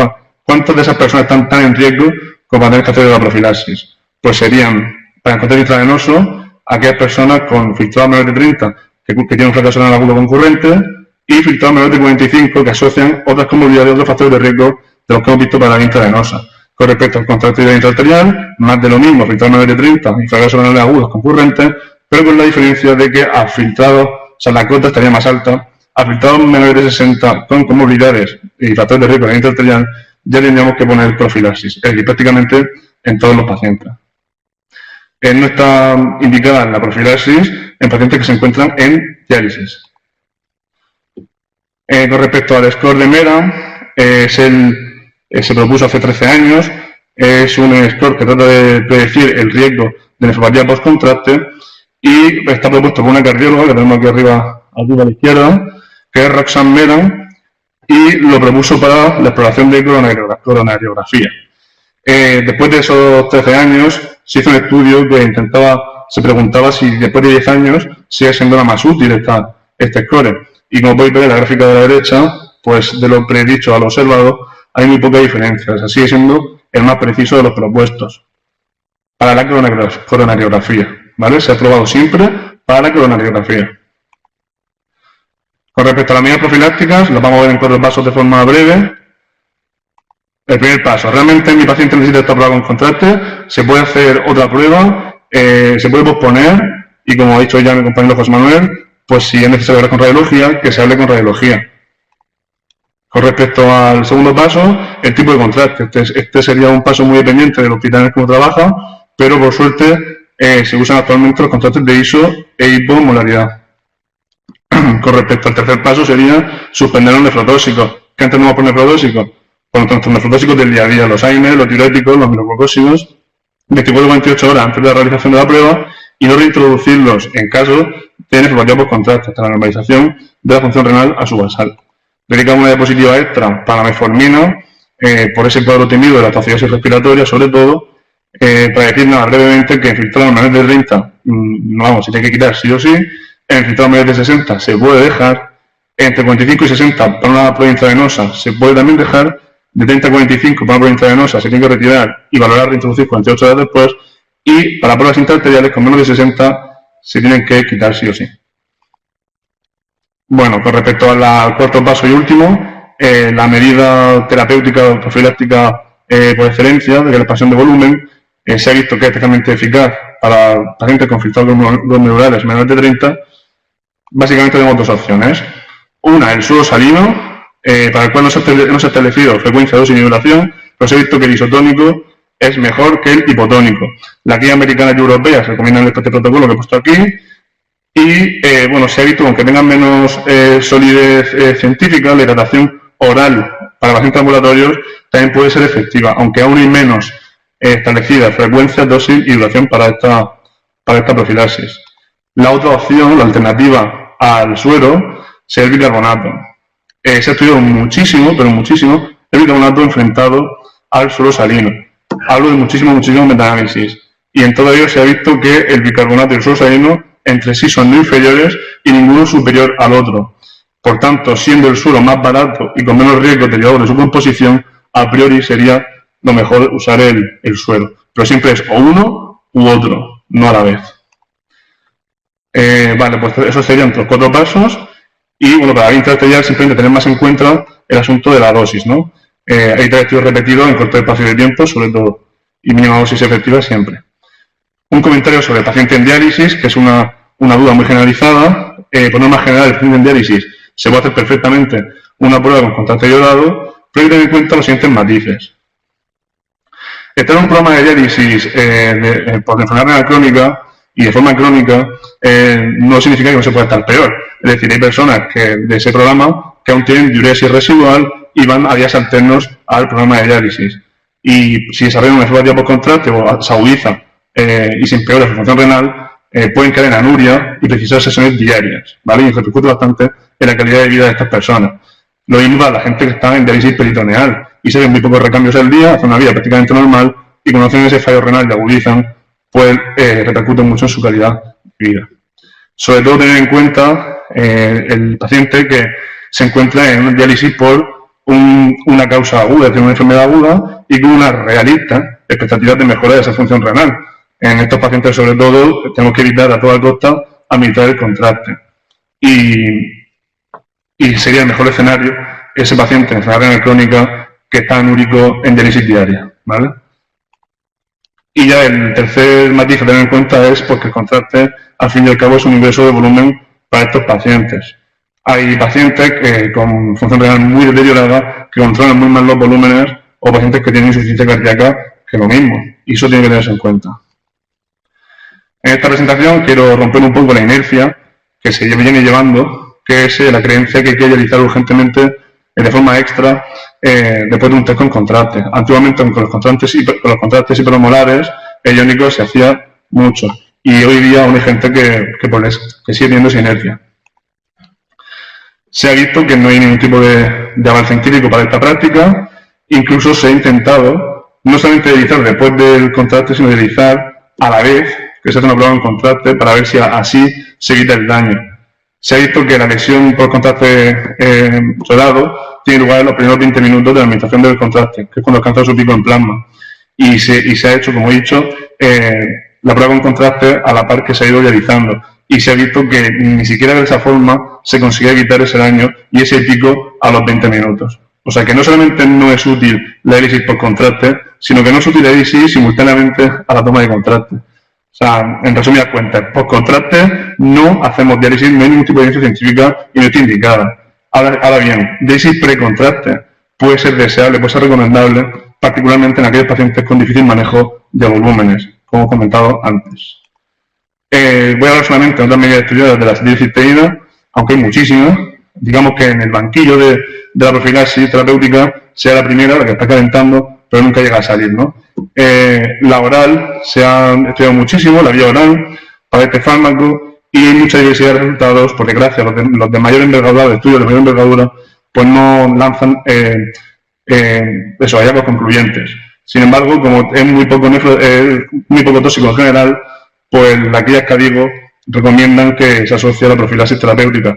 ¿Cuántas de esas personas están tan en riesgo como para tener que hacer la profilaxis? Pues serían, para el contexto intravenoso, aquellas personas con filtrado menor de 30 que tienen un fracaso renal agudo concurrente y filtrado menor de 45 que asocian otras comorbilidades y otros factores de riesgo de los que hemos visto para la vía intravenosa. Con respecto al contraste intraarterial, más de lo mismo, filtrado menor de 30 y fracaso renal agudos concurrentes, pero con la diferencia de que a filtrados, o sea, la cota estaría más alta, a filtrados menores de 60 con comorbilidades y factores de riesgo de la intraarterial, ya tendríamos que poner profilaxis, es decir, prácticamente en todos los pacientes. No está indicada la profilaxis en pacientes que se encuentran en diálisis. Con respecto al score de MERA, se propuso hace 13 años, es un score que trata de predecir el riesgo de nefropatía post-contraste y está propuesto por una cardióloga que tenemos aquí arriba a la izquierda, que es Roxanne Meran, y lo propuso para la exploración de coronariografía. Después de esos 13 años, se hizo un estudio que se preguntaba si después de 10 años sigue siendo la más útil este score. Y como podéis ver en la gráfica de la derecha, pues de lo predicho a lo observado, hay muy poca diferencia. O sea, sigue siendo el más preciso de los propuestos para la coronariografía, ¿vale? Se ha probado siempre para la coronariografía. Con respecto a las medidas profilácticas, las vamos a ver en 4 pasos de forma breve. El primer paso, realmente mi paciente necesita esta prueba con contraste, se puede hacer otra prueba, se puede posponer y como ha dicho ya mi compañero José Manuel, pues si es necesario hablar con radiología, que se hable con radiología. Con respecto al segundo paso, el tipo de contraste. Este sería un paso muy dependiente del hospital en el que uno trabaja, pero por suerte se usan actualmente los contrastes de ISO e hipomolaridad. Con respecto al tercer paso sería suspender los nefrotóxicos. ¿Qué entendemos por nefrotóxicos? Con nuestros nefrotóxicos del día a día, los AINES, los diuréticos, los aminoglucósidos, 24 o 28 horas antes de la realización de la prueba y no reintroducirlos en caso de nefropatía por contraste hasta la normalización de la función renal a su basal. Dedicamos una diapositiva extra para la metformina, por ese cuadro temido de la acidosis respiratoria, sobre todo, para decir nada brevemente que en filtrados menores de 30, se tiene que quitar sí o sí, en filtrados menores de 60 se puede dejar, entre 45 y 60 para una prueba intravenosa se puede también dejar, de 30 a 45 para una prueba intravenosa se tiene que retirar y valorar reintroducir 48 horas después, y para pruebas intraarteriales con menos de 60 se tienen que quitar sí o sí. Bueno, con respecto al cuarto paso y último, la medida terapéutica o profiláctica por excelencia de la expansión de volumen se ha visto que es especialmente eficaz para pacientes con filtrados glomerulares menores de 30. Básicamente tenemos dos opciones. Una, el suero salino, para el cual no se ha establecido frecuencia, dosis ni duración, pero se ha visto que el isotónico es mejor que el hipotónico. La guía americana y europea se recomiendan este protocolo que he puesto aquí. Y, bueno, se ha visto que aunque tengan menos solidez científica, la hidratación oral para pacientes ambulatorios también puede ser efectiva, aunque aún hay menos establecida frecuencia, dosis y duración para esta profilaxis. La otra opción, la alternativa al suero, sería el bicarbonato. Se ha estudiado muchísimo, pero muchísimo, el bicarbonato enfrentado al suero salino. Hablo de muchísimos metaanálisis. Y en todo ello se ha visto que el bicarbonato y el suero salino entre sí son no inferiores y ninguno superior al otro. Por tanto, siendo el suero más barato y con menos riesgo derivado de su composición, a priori sería lo mejor usar el suero. Pero siempre es o uno u otro, no a la vez. Vale, pues esos serían los 4 pasos. Y bueno, para la vía interarterial simplemente tener más en cuenta el asunto de la dosis, ¿no? Hay 3 estudios repetidos en corto espacio de tiempo, sobre todo, y mínima dosis efectiva siempre. Un comentario sobre el paciente en diálisis, que es una duda muy generalizada. Por norma general, el paciente en diálisis se puede hacer perfectamente una prueba con contraste iodado, pero hay que tener en cuenta los siguientes matices. Estar en un programa de diálisis por enfermedad renal crónica y de forma crónica no significa que no se pueda estar peor. Es decir, hay personas de ese programa que aún tienen diuresis residual y van a días alternos al programa de diálisis. Y si desarrollan una nefropatía por contraste o se agudiza y se empeora su función renal, pueden caer en anuria y precisar sesiones diarias, ¿vale? Y repercute bastante en la calidad de vida de estas personas. Lo mismo para la gente que está en diálisis peritoneal y se ven muy pocos recambios al día, hacen una vida prácticamente normal y cuando hacen ese fallo renal y agudizan, pues repercute mucho en su calidad de vida. Sobre todo tener en cuenta el paciente que se encuentra en un diálisis por una causa aguda, tiene una enfermedad aguda y con una realista expectativa de mejora de esa función renal. En estos pacientes, sobre todo, tenemos que evitar a toda costa administrar el contraste. Y sería el mejor escenario ese paciente en enfermedad renal crónica que está anúrico en diálisis diaria, ¿vale? Y ya el tercer matiz a tener en cuenta es porque el contraste, al fin y al cabo, es un ingreso de volumen para estos pacientes. Hay pacientes con función renal muy deteriorada que controlan muy mal los volúmenes o pacientes que tienen insuficiencia cardíaca, que lo mismo. Y eso tiene que tenerse en cuenta. En esta presentación quiero romper un poco la inercia que se viene llevando, que es la creencia que hay que dializar urgentemente de forma extra después de un test con contraste. Antiguamente con los contrastes hipermolares iónicos se hacía mucho y hoy día aún hay gente que sigue teniendo esa inercia. Se ha visto que no hay ningún tipo de avance científico para esta práctica, incluso se ha intentado no solamente dializar después del contraste, sino dializar a la vez que se hace una prueba en contraste para ver si así se evita el daño. Se ha visto que la lesión por contraste iodado tiene lugar en los primeros 20 minutos de la administración del contraste, que es cuando alcanza su pico en plasma. Y se ha hecho, como he dicho, la prueba con contraste a la par que se ha ido dializando. Y se ha visto que ni siquiera de esa forma se consigue evitar ese daño y ese pico a los 20 minutos. O sea que no solamente no es útil la diálisis por contraste, sino que no es útil la diálisis simultáneamente a la toma de contraste. O sea, en resumidas cuentas, por contraste no hacemos diálisis, no hay ningún tipo de evidencia científica y no está indicada. Ahora bien, diálisis pre-contraste puede ser deseable, puede ser recomendable, particularmente en aquellos pacientes con difícil manejo de volúmenes, como he comentado antes. Voy a hablar solamente de otras medidas estudiadas de la cisteína, aunque hay muchísimas. Digamos que en el banquillo de la profilaxis terapéutica sea la primera, la que está calentando, pero nunca llega a salir, ¿no? La oral se ha estudiado muchísimo, la vía oral, para este fármaco, y hay mucha diversidad de resultados, por desgracia, los de mayor envergadura, de estudios de mayor envergadura, pues no lanzan hallazgos concluyentes. Sin embargo, como es muy poco tóxico en general, pues las guías que digo recomiendan que se asocie a la profilaxis terapéutica.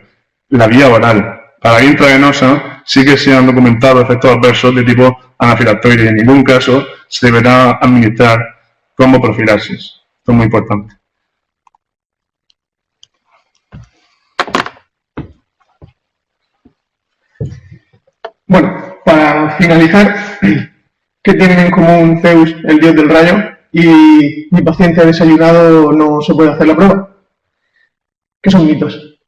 La vía oral. Para la vía intravenosa sí que se han documentado efectos adversos de tipo anafilactoide y en ningún caso se deberá administrar como profilaxis. Esto es muy importante. Bueno, para finalizar, ¿qué tienen en común Zeus, el dios del rayo, y mi paciente ha desayunado, no se puede hacer la prueba? ¿Qué son mitos?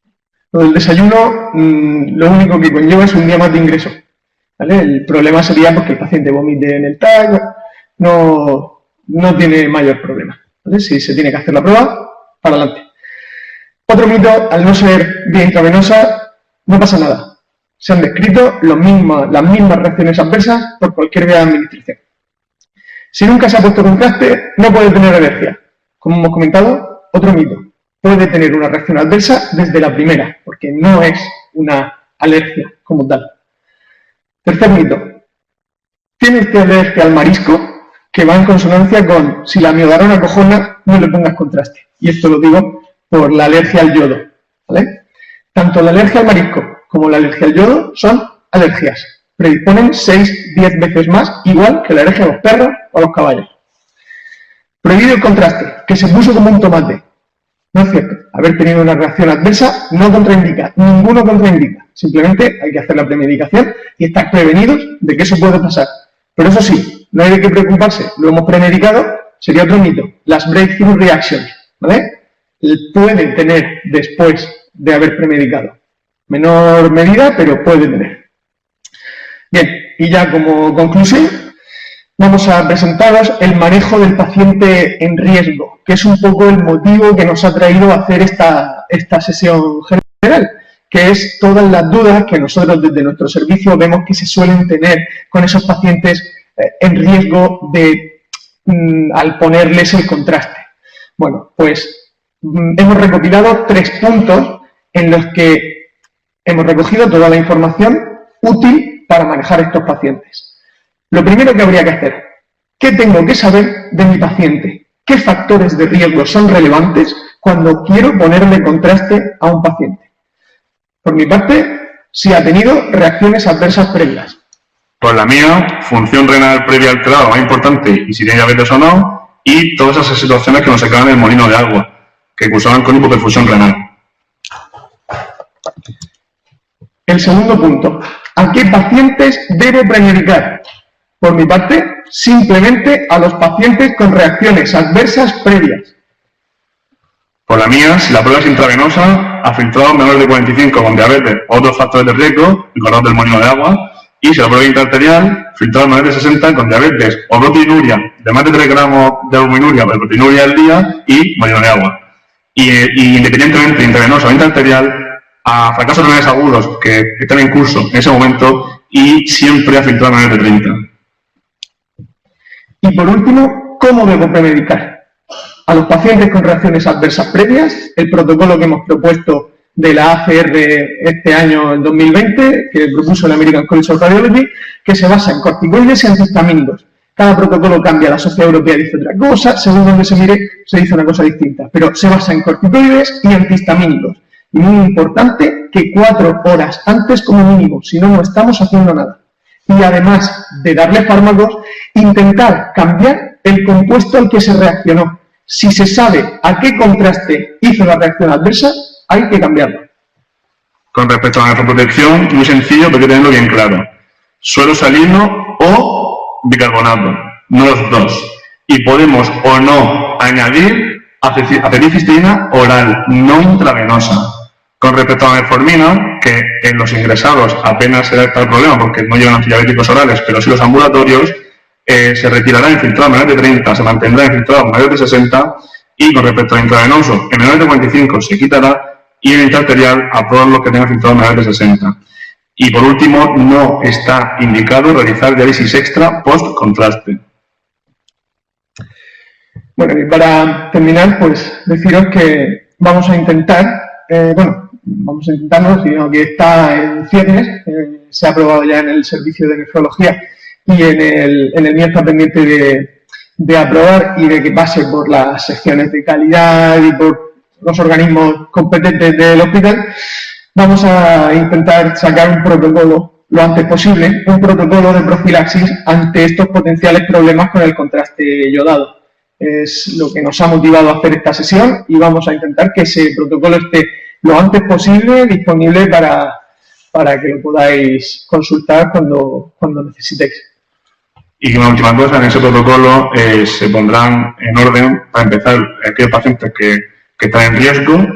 Lo del desayuno, lo único que conlleva es un día más de ingreso, ¿vale? El problema sería porque el paciente vomite en el TAC, no tiene mayor problema, ¿vale? Si se tiene que hacer la prueba, para adelante. Otro mito, al no ser vía intravenosa, no pasa nada. Se han descrito las mismas reacciones adversas por cualquier vía de administración. Si nunca se ha puesto contraste, no puede tener alergia. Como hemos comentado, otro mito. Puede tener una reacción adversa desde la primera, porque no es una alergia como tal. Tercer mito. ¿Tiene usted alergia al marisco? Que va en consonancia con si la miodarona cojona, no le pongas contraste. Y esto lo digo por la alergia al yodo, ¿vale? Tanto la alergia al marisco como la alergia al yodo son alergias. Predisponen 6-10 veces más, igual que la alergia a los perros o a los caballos. Prohibido el contraste, que se puso como un tomate. No es cierto. Haber tenido una reacción adversa no contraindica, ninguno contraindica. Simplemente hay que hacer la premedicación y estar prevenidos de que eso puede pasar. Pero eso sí, no hay de qué preocuparse. Lo hemos premedicado, sería otro mito. Las breakthrough reactions, ¿vale? Pueden tener después de haber premedicado. Menor medida, pero puede tener. Bien, y ya como conclusión, vamos a presentaros el manejo del paciente en riesgo, que es un poco el motivo que nos ha traído a hacer esta sesión general, que es todas las dudas que nosotros desde nuestro servicio vemos que se suelen tener con esos pacientes en riesgo al ponerles el contraste. Bueno, pues hemos recopilado 3 puntos en los que hemos recogido toda la información útil para manejar estos pacientes. Lo primero que habría que hacer, ¿qué tengo que saber de mi paciente? ¿Qué factores de riesgo son relevantes cuando quiero ponerle contraste a un paciente? Por mi parte, si ha tenido reacciones adversas previas. Por la mía, función renal previa alterada, lo más importante, y si tiene diabetes o no, y todas esas situaciones que nos sacaban en el molino de agua, que cursaban con hipoperfusión renal. El segundo punto, ¿a qué pacientes debo premedicar? Por mi parte, simplemente a los pacientes con reacciones adversas previas. Por la mía, si la prueba es intravenosa, a filtrados menores de 45 con diabetes o otros factores de riesgo, recordad del molino de agua, y si la prueba es intraarterial, filtrados menores de 60 con diabetes o proteinuria de más de 3 gramos de albuminuria por proteinuria al día y molino de agua. Y independientemente intravenosa o intraarterial, a fracasos renales agudos que están en curso en ese momento y siempre a filtrados menores de 30. Y por último, ¿cómo debo premedicar? A los pacientes con reacciones adversas previas, el protocolo que hemos propuesto de la ACR este año, en 2020, que propuso el American College of Radiology, que se basa en corticoides y antihistamínicos. Cada protocolo cambia, la Sociedad Europea dice otra cosa, según donde se mire, se dice una cosa distinta, pero se basa en corticoides y antihistamínicos. Y muy importante, que 4 horas antes como mínimo, si no, no estamos haciendo nada. Y además de darle fármacos, intentar cambiar el compuesto al que se reaccionó. Si se sabe a qué contraste hizo la reacción adversa, hay que cambiarlo. Con respecto a la nefroprotección, muy sencillo, pero hay que tenerlo bien claro. Suero salino o bicarbonato, no los dos. Y podemos o no añadir acetilcisteína oral, no intravenosa. Con respecto a la metformina, que en los ingresados apenas será el problema porque no llevan antidiabéticos orales, pero sí los ambulatorios, se retirará en filtrados menores de 30, se mantendrá en filtrados menores de 60 y con respecto al intravenoso, en menores de 45 se quitará y en intraarterial a todos los que tengan filtrados menores de 60. Y por último, no está indicado realizar diálisis extra post-contraste. Bueno, y para terminar, pues deciros que vamos a intentar, sino que está en ciernes, se ha aprobado ya en el servicio de nefrología y en el mío está pendiente de aprobar y de que pase por las secciones de calidad y por los organismos competentes del hospital. Vamos a intentar sacar un protocolo lo antes posible, un protocolo de profilaxis ante estos potenciales problemas con el contraste yodado. Es lo que nos ha motivado a hacer esta sesión y vamos a intentar que ese protocolo esté lo antes posible disponible para que lo podáis consultar cuando necesitéis. Y una última cosa, en ese protocolo se pondrán en orden, para empezar, aquellos pacientes que están en riesgo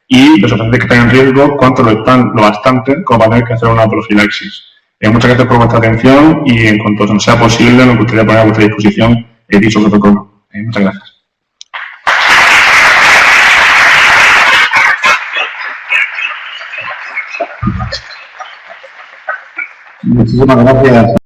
y los pacientes que están en riesgo, cuánto lo están, lo bastante, como para tener que hacer una profilaxis. Muchas gracias por vuestra atención y en cuanto nos sea posible, nos gustaría poner a vuestra disposición dicho protocolo. Muchas gracias. Muchísimas gracias.